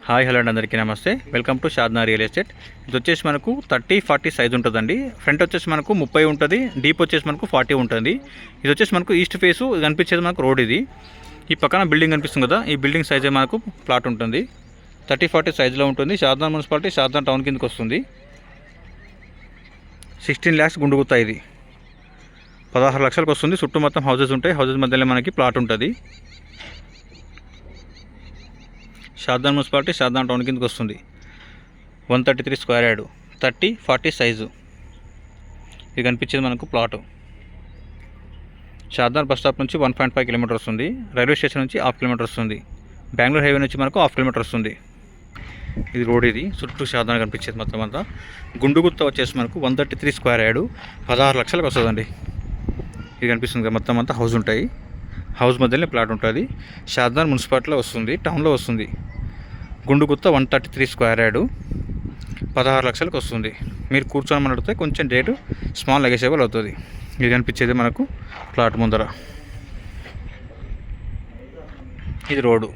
Hi hello అండి, అందరికీ నమస్తే. Welcome to Shadna real estate. ఇది వచ్చేసి మనకు 30-40 సైజ్ ఉంటుందండి. ఫ్రంట్ వచ్చేసి మనకు 30 ఉంటుంది, డీప్ వచ్చేసి మనకు 40 ఉంటుంది. ఇది వచ్చేసి మనకు ఈస్ట్ ఫేసు కనిపించేది మనకు రోడ్. ఇది ఈ పక్కన బిల్డింగ్ కనిపిస్తుంది కదా, ఈ బిల్డింగ్ సైజే మనకు ప్లాట్ ఉంటుంది. 30-40 సైజులో ఉంటుంది. షాద్నా మున్సిపాలిటీ, షాద్నా టౌన్ కిందకి వస్తుంది. 16 lakhs గుండుగుత్తా. ఇది 16 లక్షలకు వస్తుంది. చుట్టూ మొత్తం హౌసెస్ ఉంటాయి. హౌసెస్ మధ్యలో మనకి ప్లాట్ ఉంటుంది. షాద్నా మున్సిపాలిటీ, షాద్నా టౌన్ కిందకి వస్తుంది. 133 స్క్వేర్ యార్డ్, 30-40 సైజు. ఇది కనిపించేది మనకు ప్లాటు. షాద్నా బస్ స్టాప్ నుంచి 1.5 కిలోమీటర్ వస్తుంది. రైల్వే స్టేషన్ నుంచి 1/2 కిలోమీటర్ వస్తుంది. బెంగళూరు హైవే నుంచి మనకు 1/2 కిలోమీటర్ వస్తుంది. ఇది రోడ్. ఇది చుట్టూ షాద్నా కనిపించేది మొత్తం అంతా. గుండుగుత్త వచ్చేసి మనకు 133 స్క్వేర్ యార్డ్, 16 లక్షలకు వస్తుందండి. ఇది కనిపిస్తుంది కదా, మొత్తం అంతా హౌస్ ఉంటాయి. హౌస్ మధ్యలో ప్లాట్ ఉంటుంది. షాద్నా మున్సిపాలిటీలో వస్తుంది, టౌన్లో వస్తుంది. గుండుగుత్త 133 స్క్వేర్ యార్డ్, 16 లక్షలకు వస్తుంది. మీరు కూర్చోమని అడిగితే కొంచెం రేటు స్మాల్ నెగోషియబుల్ అవుతుంది. ఇది కనిపించేది మనకు ప్లాట్ ముందర. ఇది రోడ్డు.